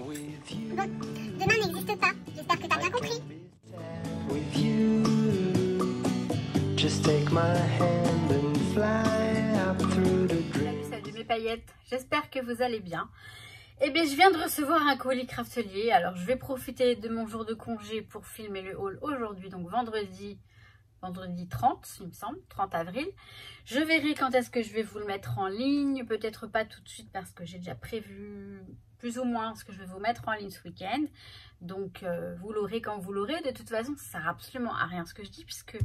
Demain n'existe pas. J'espère que t'as bien compris. Salut mes paillettes, j'espère que vous allez bien. Eh bien, je viens de recevoir un colis Craftelier. Alors, je vais profiter de mon jour de congé pour filmer le haul aujourd'hui, donc vendredi 30, il me semble, 30 avril. Je verrai quand est-ce que je vais vous le mettre en ligne. Peut-être pas tout de suite parce que j'ai déjà prévu plus ou moins ce que je vais vous mettre en ligne ce week-end. Donc, vous l'aurez quand vous l'aurez. De toute façon, ça sert absolument à rien ce que je dis puisque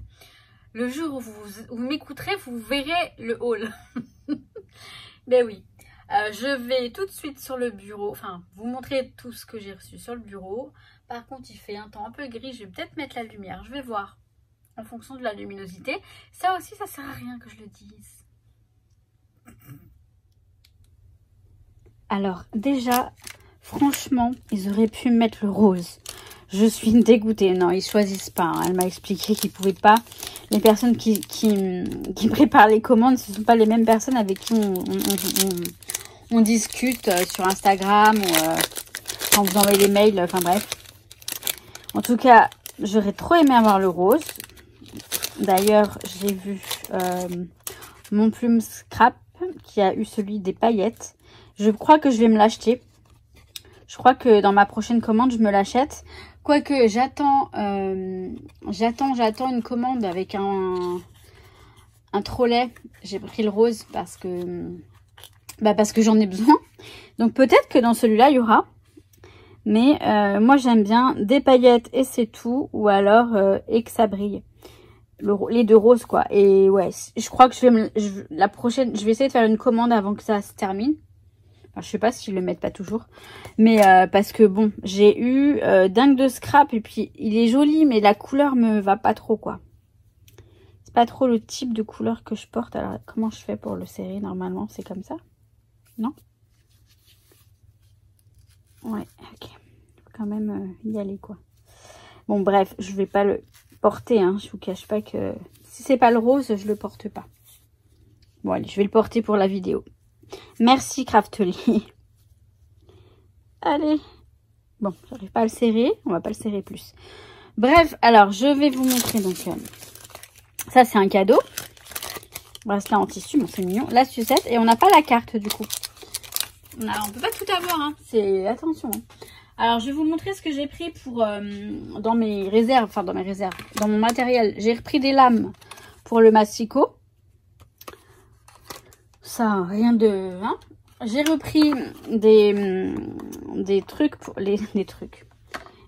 le jour où vous m'écouterez, vous verrez le haul. Ben oui. Je vais tout de suite sur le bureau, enfin vous montrer tout ce que j'ai reçu sur le bureau. Par contre il fait un temps un peu gris, je vais peut-être mettre la lumière, je vais voir en fonction de la luminosité. Ça aussi ça sert à rien que je le dise. Alors déjà, franchement, ils auraient pu mettre le rose. Je suis dégoûtée, non ils choisissent pas, hein. Elle m'a expliqué qu'ils pouvaient pas. Les personnes qui préparent les commandes, ce ne sont pas les mêmes personnes avec qui on discute sur Instagram ou quand vous envoyez des mails, enfin bref. En tout cas, j'aurais trop aimé avoir le rose. D'ailleurs, j'ai vu mon plume scrap qui a eu celui des paillettes. Je crois que je vais me l'acheter. Je crois que dans ma prochaine commande, je me l'achète. Quoique, j'attends une commande avec un trolley. J'ai pris le rose parce que j'en ai besoin. Donc peut-être que dans celui-là, il y aura. Mais moi, j'aime bien des paillettes et c'est tout. Ou alors, et que ça brille. Les deux roses, quoi. Et ouais, je crois que la prochaine, je vais essayer de faire une commande avant que ça se termine. Enfin, je sais pas s'ils le mettent pas toujours. Mais parce que bon, j'ai eu dingue de scrap. Et puis, il est joli, mais la couleur me va pas trop, quoi. C'est pas trop le type de couleur que je porte. Alors, comment je fais pour le serrer? Normalement, c'est comme ça. Non? Ouais, ok. Faut quand même y aller, quoi. Bon, bref, je vais pas le porter, hein. Je vous cache pas que... Si c'est pas le rose, je le porte pas. Bon, allez, je vais le porter pour la vidéo. Merci, Craftelier. Allez. Bon, j'arrive pas à le serrer. On va pas le serrer plus. Bref, alors, je vais vous montrer, donc... ça, c'est un cadeau. Bracelet en tissu, bon, c'est mignon. La sucette, et on n'a pas la carte, du coup. Alors, on peut pas tout avoir, hein. C'est... Attention, hein. Alors, je vais vous montrer ce que j'ai pris pour... dans mes réserves, enfin, dans mes réserves. Dans mon matériel, j'ai repris des lames pour le masticot. Ça, rien de... Hein. J'ai repris des trucs pour...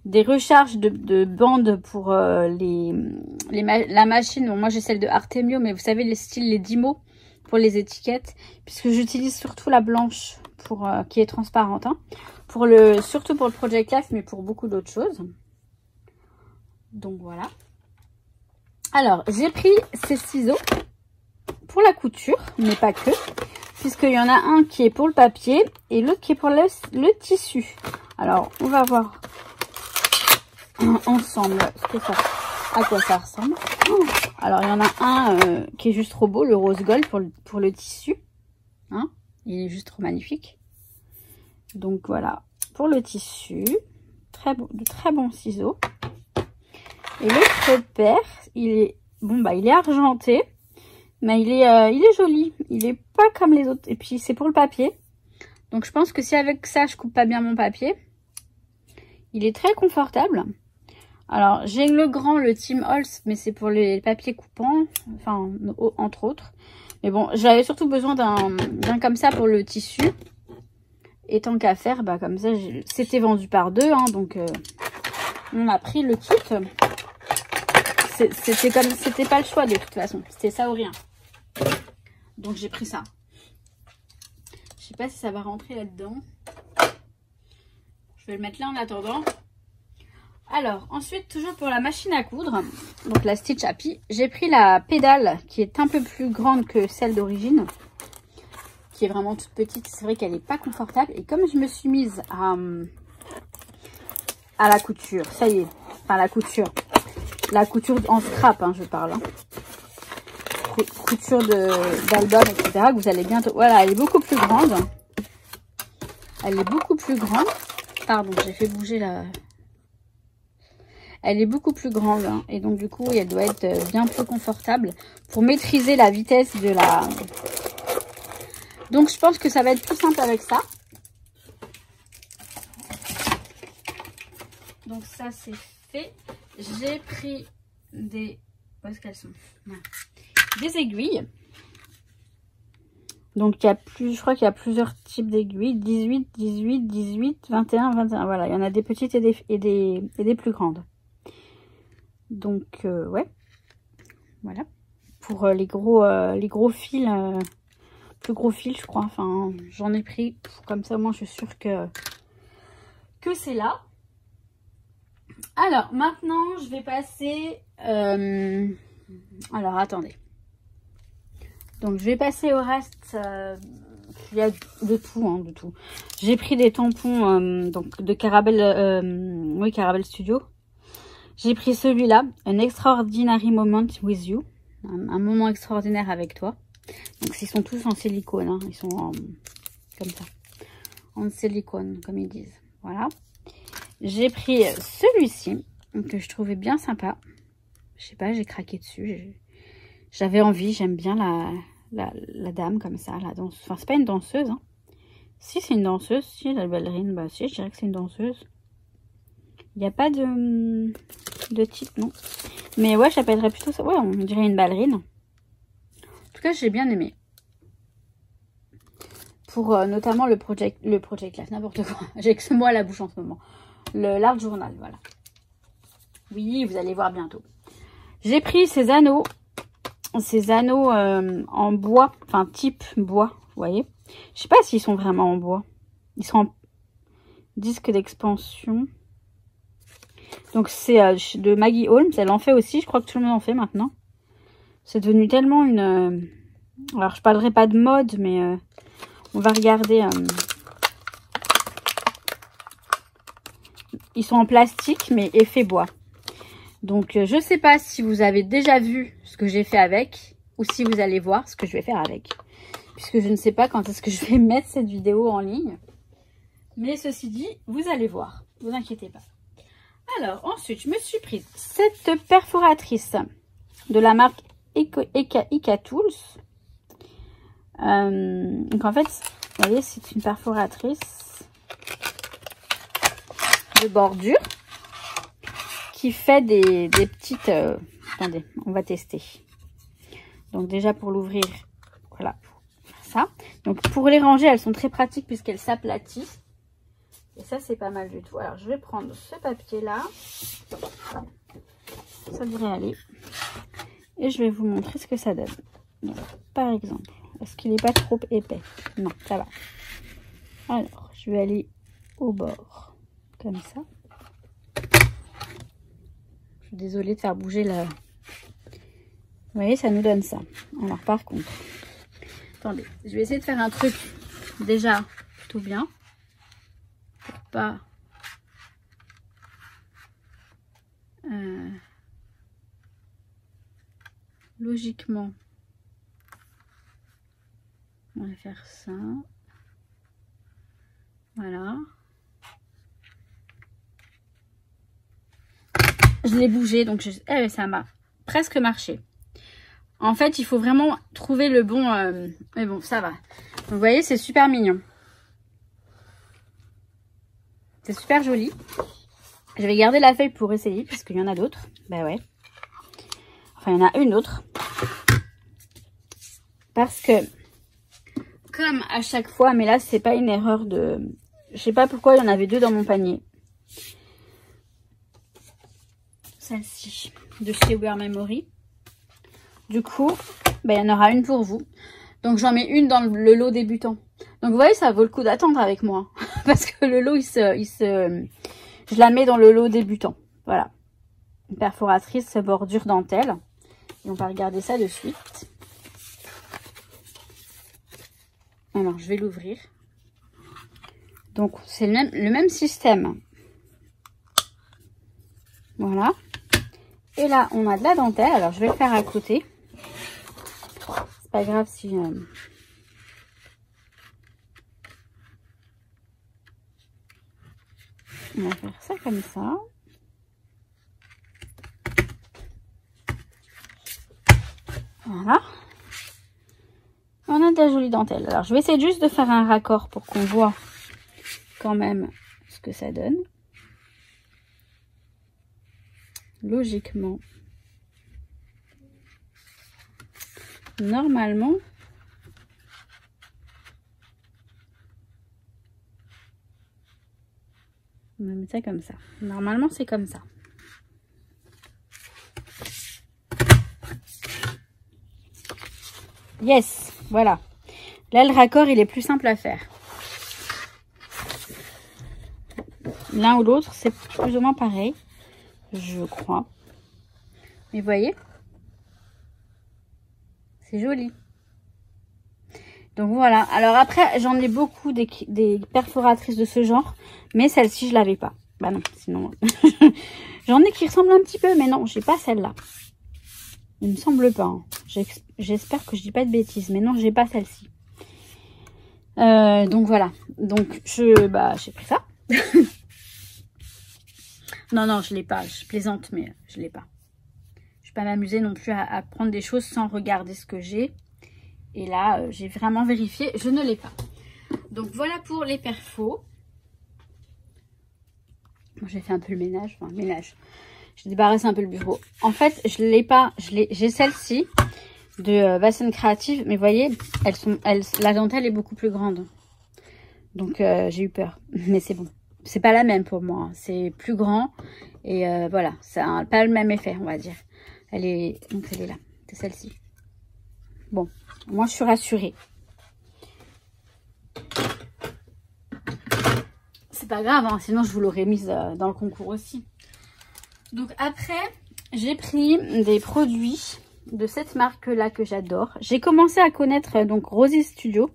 Des recharges de bandes pour la machine. Bon, moi, j'ai celle de Artemio, mais vous savez, les styles, les Dymo pour les étiquettes. Puisque j'utilise surtout la blanche pour qui est transparente. Hein, surtout pour le Project Life, mais pour beaucoup d'autres choses. Donc, voilà. Alors, j'ai pris ces ciseaux pour la couture, mais pas que. Puisqu'il y en a un qui est pour le papier et l'autre qui est pour le tissu. Alors, on va voir ensemble à quoi ça ressemble. Alors, il y en a un qui est juste trop beau, le rose gold pour le tissu. Hein, il est juste trop magnifique. Donc, voilà, pour le tissu. De très bons ciseaux. Et l'autre paire, il est argenté. Mais il est joli. Il est pas comme les autres. Et puis, c'est pour le papier. Donc, je pense que si avec ça, je coupe pas bien mon papier, il est très confortable. Alors, j'ai le grand, le Tim Holtz, mais c'est pour les papiers coupants. Enfin, entre autres. Mais bon, j'avais surtout besoin d'un comme ça pour le tissu. Et tant qu'à faire, bah comme ça, c'était vendu par deux. Hein, donc, on a pris le kit. C'était pas le choix de toute façon. C'était ça ou rien. Donc j'ai pris ça. Je sais pas si ça va rentrer là-dedans. Je vais le mettre là en attendant. Alors ensuite, toujours pour la machine à coudre, donc la Stitch Happy, j'ai pris la pédale qui est un peu plus grande que celle d'origine, qui est vraiment toute petite. C'est vrai qu'elle n'est pas confortable. Et comme je me suis mise à la couture, ça y est, enfin la couture en scrap, hein, je parle. Hein. Couture d'album, etc. Que vous allez bientôt... Voilà, elle est beaucoup plus grande. Elle est beaucoup plus grande. Pardon, j'ai fait bouger la... Elle est beaucoup plus grande, hein, et donc du coup, elle doit être bien plus confortable pour maîtriser la vitesse de la... Donc, je pense que ça va être plus simple avec ça. Donc, ça, c'est fait. J'ai pris des... Où est-ce qu'elles sont? Voilà. Des aiguilles. Donc, il y a plus, je crois qu'il y a plusieurs types d'aiguilles. 18, 18, 18, 21, 21. Voilà, il y en a des petites et des plus grandes. Donc, ouais. Voilà. Pour les gros fils, plus gros fils, je crois. Enfin, j'en ai pris. Comme ça, moi, je suis sûre que c'est là. Alors, maintenant, je vais passer... Alors, attendez. Donc, je vais passer au reste. Il y a de tout, hein, de tout. J'ai pris des tampons donc de Caramel, oui, Caramel Studio. J'ai pris celui-là, An Extraordinary Moment with You. Un moment extraordinaire avec toi. Donc, ils sont tous en silicone. Hein, ils sont comme ça. En silicone, comme ils disent. Voilà. J'ai pris celui-ci, que je trouvais bien sympa. Je sais pas, j'ai craqué dessus. J'avais envie, j'aime bien la dame comme ça, la danseuse. Enfin, c'est pas une danseuse, hein. Si, c'est une danseuse. Si, la ballerine, bah si, je dirais que c'est une danseuse. Il n'y a pas de titre, non. Mais ouais, j'appellerais plutôt ça. Ouais, on dirait une ballerine. En tout cas, j'ai bien aimé. Pour notamment le Project Class, n'importe quoi. J'ai que ce mot à la bouche en ce moment. L'Art Journal, voilà. Oui, vous allez voir bientôt. J'ai pris ces anneaux en bois, enfin type bois, vous voyez. Je sais pas s'ils sont vraiment en bois. Ils sont en disque d'expansion. Donc c'est de Maggie Holmes, elle en fait aussi, je crois que tout le monde en fait maintenant. C'est devenu tellement une... Alors je parlerai pas de mode, mais on va regarder... Ils sont en plastique, mais effet bois. Donc, je ne sais pas si vous avez déjà vu ce que j'ai fait avec, ou si vous allez voir ce que je vais faire avec. Puisque je ne sais pas quand est-ce que je vais mettre cette vidéo en ligne. Mais ceci dit, vous allez voir. Ne vous inquiétez pas. Alors, ensuite, je me suis prise cette perforatrice de la marque Eka Tools. Donc, en fait, vous voyez, c'est une perforatrice de bordure qui fait des petites... attendez, on va tester. Donc déjà pour l'ouvrir, voilà, ça. Donc pour les ranger, elles sont très pratiques puisqu'elles s'aplatissent. Et ça, c'est pas mal du tout. Alors je vais prendre ce papier-là. Ça devrait aller. Et je vais vous montrer ce que ça donne. Donc, par exemple, est-ce qu'il n'est pas trop épais? Non, ça va. Alors, je vais aller au bord. Comme ça. Je suis désolée de faire bouger la... Vous voyez, ça nous donne ça. Alors, par contre... Attendez, je vais essayer de faire un truc déjà tout bien. Pour pas... Logiquement, on va faire ça. Voilà. Je l'ai bougé, donc ça m'a presque marché. En fait, il faut vraiment trouver le bon... mais bon, ça va. Vous voyez, c'est super mignon. C'est super joli. Je vais garder la feuille pour essayer, parce qu'il y en a d'autres. Ben ouais. Enfin, il y en a une autre. Parce que, comme à chaque fois, mais là, c'est pas une erreur de... Je sais pas pourquoi il y en avait deux dans mon panier. Celle-ci, de chez Wear Memory. Du coup, ben, il y en aura une pour vous. Donc, j'en mets une dans le lot débutant. Donc, vous voyez, ça vaut le coup d'attendre avec moi. Parce que le lot, je la mets dans le lot débutant. Voilà. Une perforatrice bordure dentelle. Et on va regarder ça de suite. Alors, je vais l'ouvrir. Donc, c'est le même système. Voilà. Et là, on a de la dentelle. Alors, je vais le faire à côté. C'est pas grave si... On va faire ça comme ça. Voilà. On a de la jolie dentelle. Alors, je vais essayer juste de faire un raccord pour qu'on voit quand même ce que ça donne. Logiquement. Normalement. On va mettre ça comme ça. Normalement, c'est comme ça. Yes, voilà. Là, le raccord, il est plus simple à faire. L'un ou l'autre, c'est plus ou moins pareil, je crois. Mais vous voyez, c'est joli. Donc voilà. Alors après, j'en ai beaucoup des perforatrices de ce genre, mais celle-ci, je l'avais pas. Bah non, sinon... J'en ai qui ressemblent un petit peu, mais non, j'ai pas celle-là. Il me semble pas. Hein. J'espère que je dis pas de bêtises, mais non, j'ai pas celle-ci. Donc voilà. Donc j'ai pris ça. Non, je l'ai pas. Je plaisante, mais je l'ai pas. Je vais pas m'amuser non plus à prendre des choses sans regarder ce que j'ai. Et là, j'ai vraiment vérifié. Je ne l'ai pas. Donc voilà pour les perfos. J'ai fait un peu le ménage. Enfin, ménage. Je débarrasse un peu le bureau. En fait, je l'ai pas. J'ai celle-ci de Vasen Creative. Mais vous voyez, la dentelle est beaucoup plus grande. Donc j'ai eu peur. Mais c'est bon. C'est pas la même pour moi. C'est plus grand. Et voilà. Ça n'a pas le même effet, on va dire. Donc elle est là. C'est celle-ci. Bon. Moi, je suis rassurée. C'est pas grave, hein, sinon je vous l'aurais mise dans le concours aussi. Donc après, j'ai pris des produits de cette marque-là que j'adore. J'ai commencé à connaître donc Rosy Studio.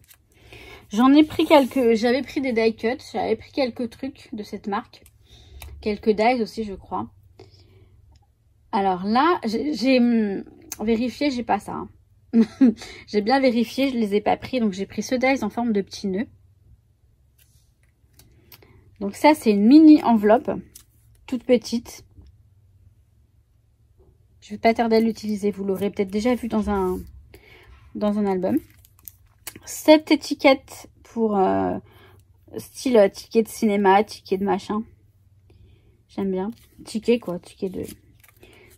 J'en ai pris quelques, j'avais pris des die cuts, j'avais pris quelques trucs de cette marque. Quelques dies aussi, je crois. Alors là, j'ai vérifié, j'ai pas ça. Hein. J'ai bien vérifié, je les ai pas pris. Donc j'ai pris ce dies en forme de petit nœud. Donc ça, c'est une mini enveloppe, toute petite. Je vais pas tarder à l'utiliser. Vous l'aurez peut-être déjà vu dans un album. Cette étiquette pour style ticket de cinéma, ticket de machin. J'aime bien. Ticket quoi, ticket de...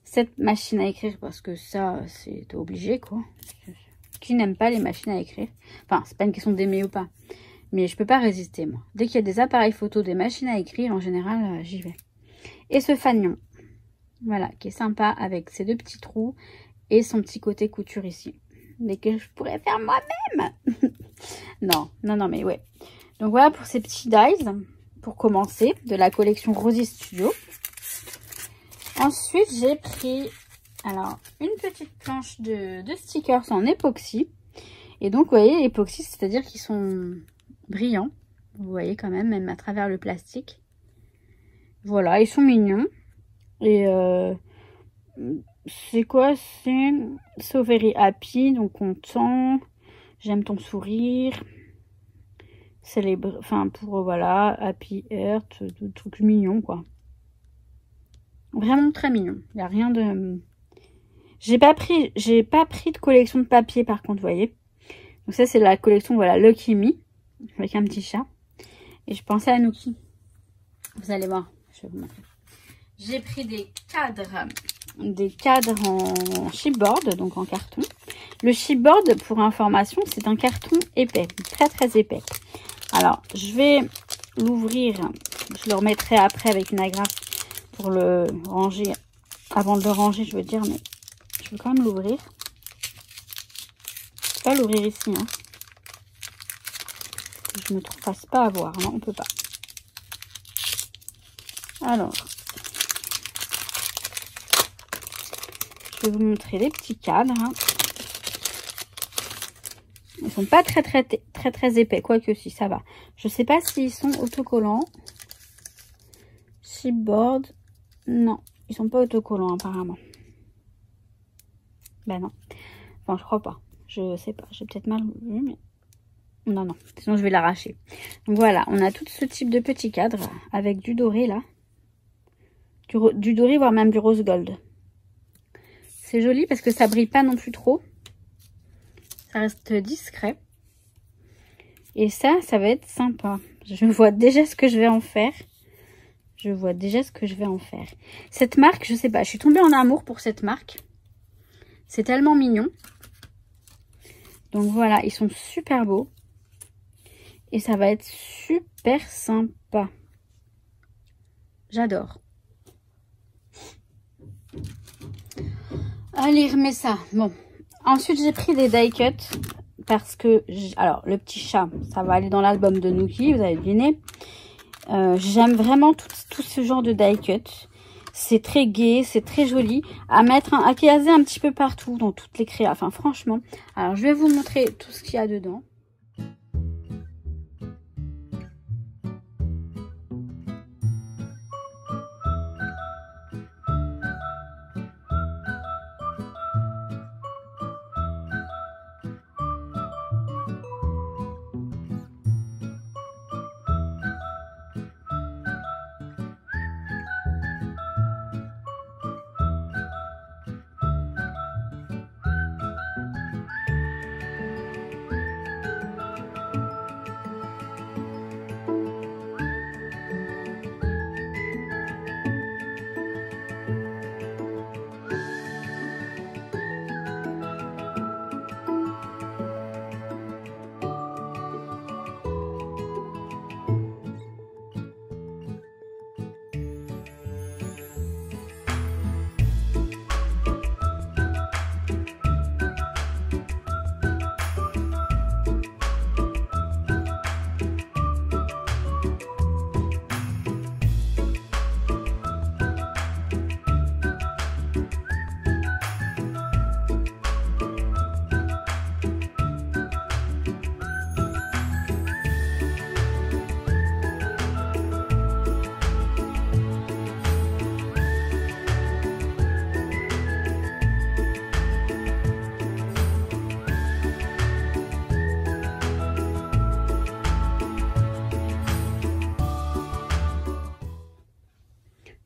Cette machine à écrire parce que ça, c'est obligé quoi. Qui n'aime pas les machines à écrire? Enfin, c'est pas une question d'aimer ou pas. Mais je peux pas résister moi. Dès qu'il y a des appareils photo, des machines à écrire, en général, j'y vais. Et ce fanion. Voilà, qui est sympa avec ses deux petits trous et son petit côté couture ici. Mais que je pourrais faire moi-même. non, mais ouais. Donc voilà pour ces petits dies, pour commencer, de la collection Rosy Studio. Ensuite, j'ai pris alors une petite planche de stickers en époxy. Et donc, vous voyez, époxy, c'est-à-dire qu'ils sont brillants. Vous voyez quand même à travers le plastique. Voilà, ils sont mignons. Et c'est quoi? C'est So Very Happy, donc content. J'aime ton sourire. Célèbre, enfin pour voilà, Happy Heart, tout truc mignon quoi. Vraiment très mignon. Il n'y a rien de... J'ai pas pris de collection de papier par contre, vous voyez. Donc ça c'est la collection, voilà, Lucky Me, avec un petit chat. Et je pensais à Nookie. Vous allez voir, je vais vous montrer. J'ai pris des cadres en chipboard, donc en carton. Le chipboard, pour information, c'est un carton épais, très très épais. Alors, je vais l'ouvrir, je le remettrai après avec une agrafe pour le ranger, avant de le ranger, je veux dire, mais je vais quand même l'ouvrir. Je peux pas l'ouvrir ici, hein. Je me fasse pas avoir, non, on peut pas. Alors, je vais vous montrer les petits cadres. Hein. Ils sont pas très épais, quoique si ça va. Je sais pas s'ils sont autocollants. Chipboard, non, ils sont pas autocollants apparemment. Ben non, enfin je crois pas. Je sais pas, j'ai peut-être mal vu, mais Non, non, sinon je vais l'arracher. Donc voilà, on a tout ce type de petit cadre avec du doré là. Du doré, voire même du rose gold. C'est joli parce que ça brille pas non plus trop. Ça reste discret. Et ça va être sympa. Je vois déjà ce que je vais en faire. Je vois déjà ce que je vais en faire. Cette marque, je sais pas, je suis tombée en amour pour cette marque. C'est tellement mignon. Donc voilà, ils sont super beaux. Et ça va être super sympa. J'adore. Allez, remets ça. Bon. Ensuite, j'ai pris des die cuts. Parce que, alors, le petit chat, ça va aller dans l'album de Nookie, vous avez deviné. J'aime vraiment tout ce genre de die cut. C'est très gai, c'est très joli. À mettre, à caser un petit peu partout, dans toutes les créas. Enfin, franchement. Alors, je vais vous montrer tout ce qu'il y a dedans.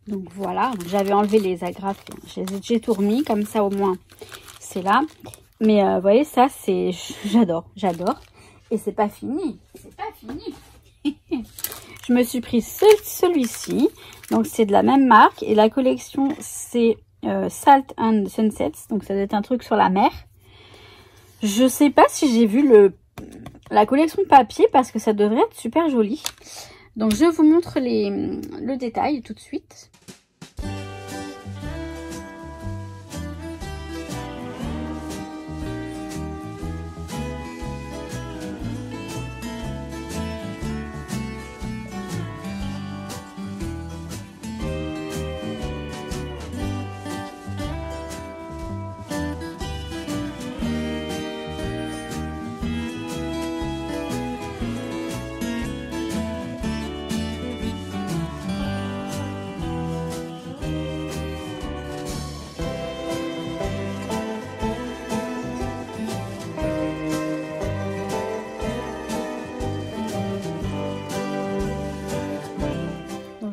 Donc voilà, j'avais enlevé les agrafes, j'ai tout remis, comme ça au moins c'est là. Mais vous voyez, ça c'est, j'adore. Et c'est pas fini, Je me suis pris celui-ci, donc c'est de la même marque. Et la collection c'est Salt and Sunsets, donc ça doit être un truc sur la mer. Je sais pas si j'ai vu la collection papier, parce que ça devrait être super joli. Donc je vous montre le détail tout de suite.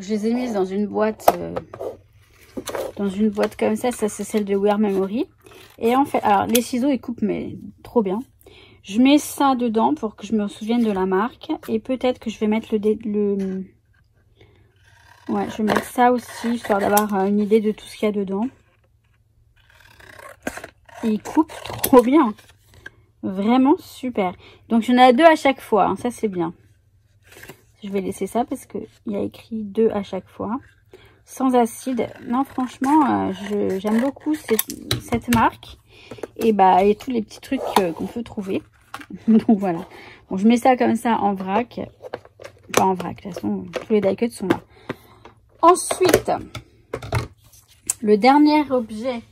Je les ai mises dans une boîte comme ça c'est celle de Wear Memory. Et en fait, alors les ciseaux ils coupent mais trop bien. Je mets ça dedans pour que je me souvienne de la marque. Et peut-être que je vais mettre ouais, je vais mettre ça aussi, histoire d'avoir une idée de tout ce qu'il y a dedans. Et il coupe trop bien. Vraiment super. Donc j'en ai 2 à chaque fois, hein, ça c'est bien. Je vais laisser ça parce qu'il y a écrit 2 à chaque fois. Sans acide. Non, franchement, j'aime beaucoup cette marque. Et bah, et tous les petits trucs qu'on peut trouver. Donc voilà. Bon, je mets ça comme ça en vrac. Pas en vrac, de toute façon, tous les die cuts sont là. Ensuite, le dernier objet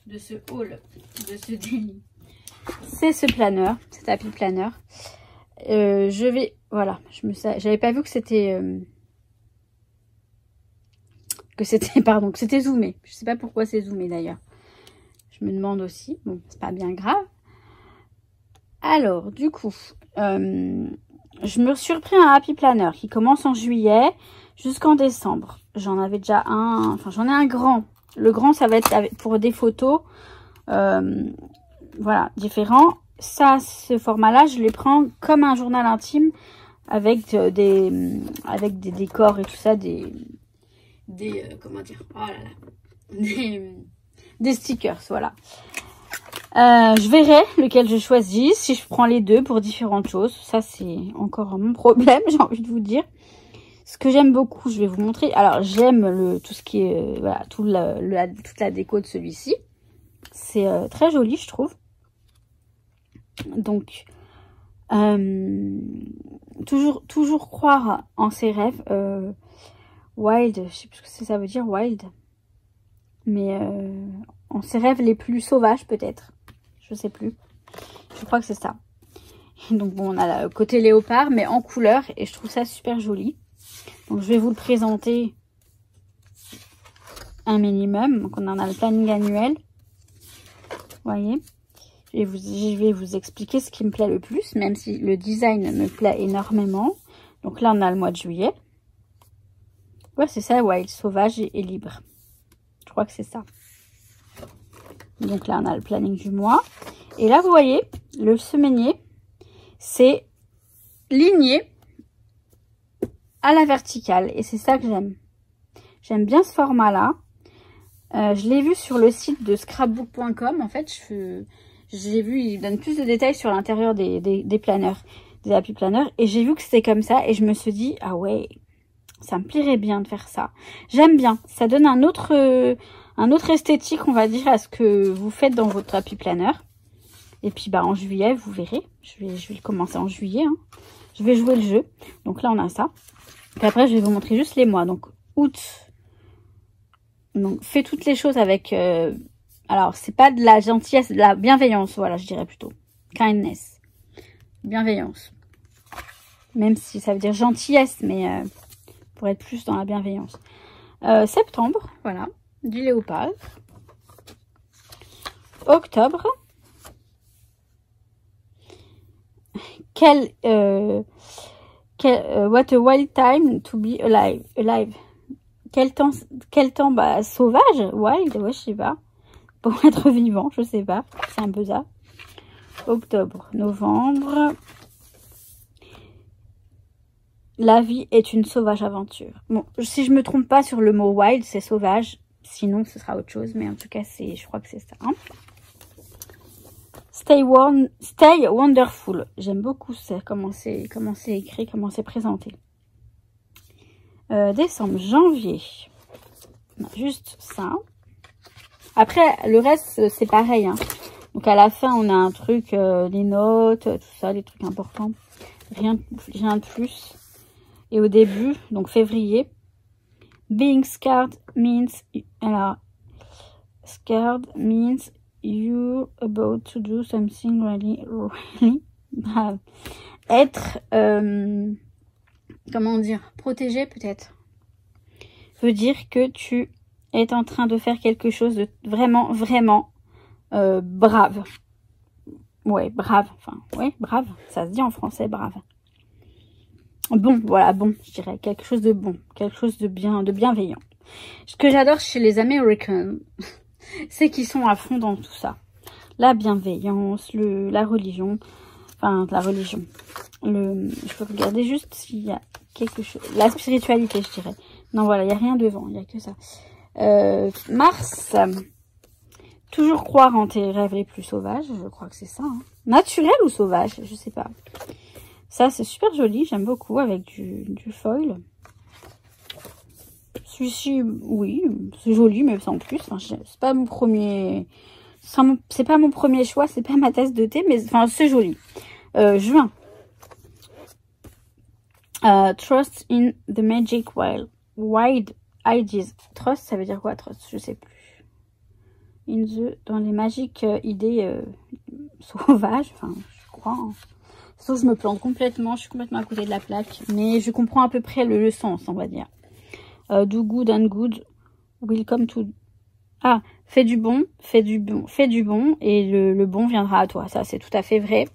de ce haul, de ce délit, c'est ce planeur, ce tapis planeur. J'avais pas vu que c'était pardon, que c'était zoomé. Je sais pas pourquoi c'est zoomé d'ailleurs. Je me demande aussi. Bon, c'est pas bien grave. Alors, du coup, je me suis repris un Happy Planner qui commence en juillet jusqu'en décembre. J'en avais déjà un, enfin j'en ai un grand. Le grand, ça va être pour des photos, voilà, différents. Ça, ce format-là, je les prends comme un journal intime avec des décors et tout ça, comment dire, oh là là, des stickers, voilà. Je verrai lequel je choisis, si je prends les deux pour différentes choses. Ça, c'est encore mon problème, j'ai envie de vous dire. Ce que j'aime beaucoup, je vais vous montrer. Alors, j'aime tout ce qui est, voilà, toute la déco de celui-ci. C'est très joli, je trouve. Donc, toujours croire en ses rêves. Wild, je sais plus ce que ça veut dire, wild. Mais en ses rêves les plus sauvages, peut-être. Je sais plus. Je crois que c'est ça. Donc bon, on a le côté léopard, mais en couleur. Et je trouve ça super joli. Donc je vais vous le présenter un minimum. Donc on en a le planning annuel. Vous voyez. Je vais vous expliquer ce qui me plaît le plus. Même si le design me plaît énormément. Donc là, on a le mois de juillet. Ouais, c'est ça, wild, sauvage et libre. Je crois que c'est ça. Donc là, on a le planning du mois. Et là, vous voyez, le semainier, c'est ligné à la verticale. Et c'est ça que j'aime. J'aime bien ce format-là. Je l'ai vu sur le site de scrapbook.com. En fait, j'ai vu, il donne plus de détails sur l'intérieur des planeurs, des happy planners. Et j'ai vu que c'était comme ça. Et je me suis dit, ah ouais, ça me plairait bien de faire ça. J'aime bien. Ça donne un autre esthétique, on va dire, à ce que vous faites dans votre happy planner. Et puis, bah, en juillet, vous verrez. Je vais le commencer en juillet. Hein. Je vais jouer le jeu. Donc là, on a ça. Puis après, je vais vous montrer juste les mois. Donc, août. Donc, fais toutes les choses avec... alors, c'est pas de la gentillesse, de la bienveillance. Voilà, je dirais plutôt. Kindness. Bienveillance. Même si ça veut dire gentillesse, mais pour être plus dans la bienveillance. Septembre, voilà. Du léopard. Octobre. What a wild time to be alive. Quel temps bah, sauvage, wild, ouais, je sais pas. Pour être vivant, je sais pas. C'est un peu ça. Octobre, novembre. La vie est une sauvage aventure. Bon, si je me trompe pas sur le mot wild, c'est sauvage. Sinon, ce sera autre chose. Mais en tout cas, je crois que c'est ça. Hein. Stay wonderful. J'aime beaucoup ça, comment c'est écrit, comment c'est présenté. Décembre, janvier. Non, juste ça. Après, le reste, c'est pareil. Hein. Donc, à la fin, on a un truc, les notes, tout ça, les trucs importants. Rien de plus. Et au début, donc février, being scared means... Alors, scared means you're about to do something really brave. Être, comment dire, protégé peut-être, veut dire que tu es en train de faire quelque chose de vraiment, vraiment brave. Ouais, brave. Enfin, ouais, brave. Ça se dit en français, brave. Bon, voilà, bon, je dirais quelque chose de bon, quelque chose de bien, de bienveillant. Ce que j'adore chez les Américains, c'est qu'ils sont à fond dans tout ça. La bienveillance, la religion, enfin, la religion. Je peux regarder juste s'il y a quelque chose. La spiritualité, je dirais. Non, voilà, il n'y a rien devant, il n'y a que ça. Mars, toujours croire en tes rêves les plus sauvages, je crois que c'est ça. Hein. Naturel ou sauvage, je sais pas. Ça, c'est super joli, j'aime beaucoup, avec du foil. Celui-ci, oui, c'est joli, mais sans plus. Enfin, c'est pas mon premier... C'est pas mon premier choix, c'est pas ma tasse de thé, mais enfin, c'est joli. Juin. Trust in the magic wild ideas. Trust, ça veut dire quoi, trust? Je sais plus. Dans les magiques idées sauvages, enfin, je crois. Hein. Sauf que je me plante complètement, je suis complètement à côté de la plaque. Mais je comprends à peu près le sens, on va dire. Do good and good will come to... Ah, fais du bon, et le bon viendra à toi. Ça, c'est tout à fait vrai.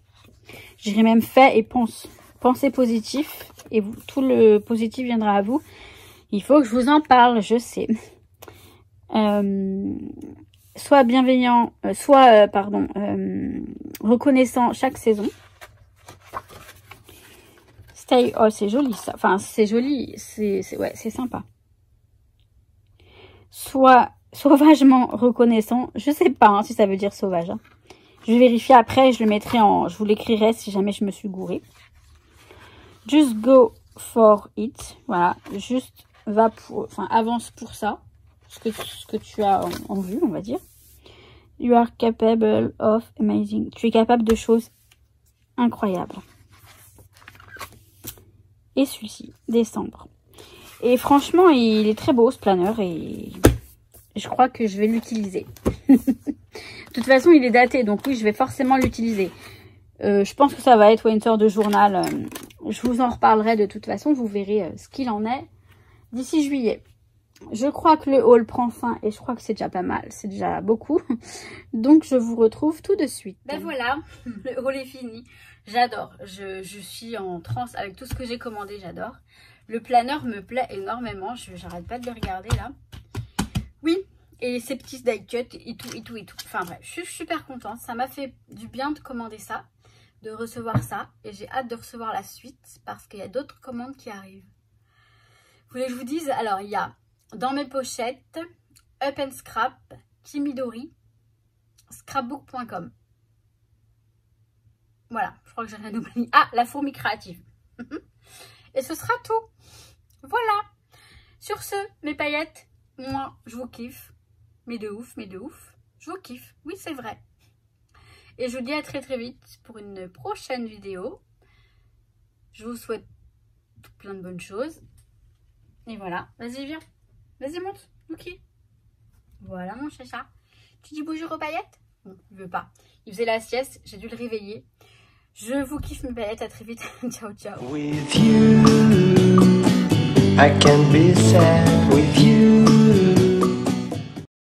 Je dirais même fait et pense. Pensez positif et vous, tout le positif viendra à vous. Il faut que je vous en parle, je sais. Soit bienveillant, reconnaissant chaque saison. Stay, oh c'est joli ça, enfin c'est joli, ouais, c'est sympa. Soit sauvagement reconnaissant, je sais pas hein, si ça veut dire sauvage. Hein. Je vais vérifier après, je le mettrai je vous l'écrirai si jamais je me suis gourée. Just go for it, voilà, juste va pour, enfin avance pour ça, ce que tu as en vue, on va dire. You are capable of amazing, tu es capable de choses incroyables. Et celui-ci, décembre. Et franchement, il est très beau ce planeur et je crois que je vais l'utiliser. De toute façon, il est daté, donc oui, je vais forcément l'utiliser. Je pense que ça va être une sorte de journal. Je vous en reparlerai de toute façon, vous verrez ce qu'il en est d'ici juillet. Je crois que le haul prend fin et je crois que c'est déjà pas mal, c'est déjà beaucoup. Donc je vous retrouve tout de suite. Ben voilà, le haul est fini. J'adore, je suis en transe avec tout ce que j'ai commandé, j'adore. Le planeur me plaît énormément, j'arrête pas de le regarder là. Oui, et ces petits die cuts et tout. Enfin bref, je suis super contente, ça m'a fait du bien de commander ça, de recevoir ça. Et j'ai hâte de recevoir la suite parce qu'il y a d'autres commandes qui arrivent. Vous voulez que je vous dise? Alors il y a dans mes pochettes, Up and Scrap, Kimidori, scrapbook.com. Voilà, je crois que j'ai rien oublié. Ah, la fourmi créative. Et ce sera tout. Voilà. Sur ce, mes paillettes, moi, je vous kiffe. Mais de ouf. Je vous kiffe. Oui, c'est vrai. Et je vous dis à très très vite pour une prochaine vidéo. Je vous souhaite plein de bonnes choses. Et voilà. Vas-y, viens. Vas-y, monte. Ok. Voilà, mon chacha. Tu dis bonjour aux paillettes? Bon, il veut pas. Il faisait la sieste. J'ai dû le réveiller. Je vous kiffe mes paillettes, à très vite. Ciao, ciao. With you, I can be sad with you.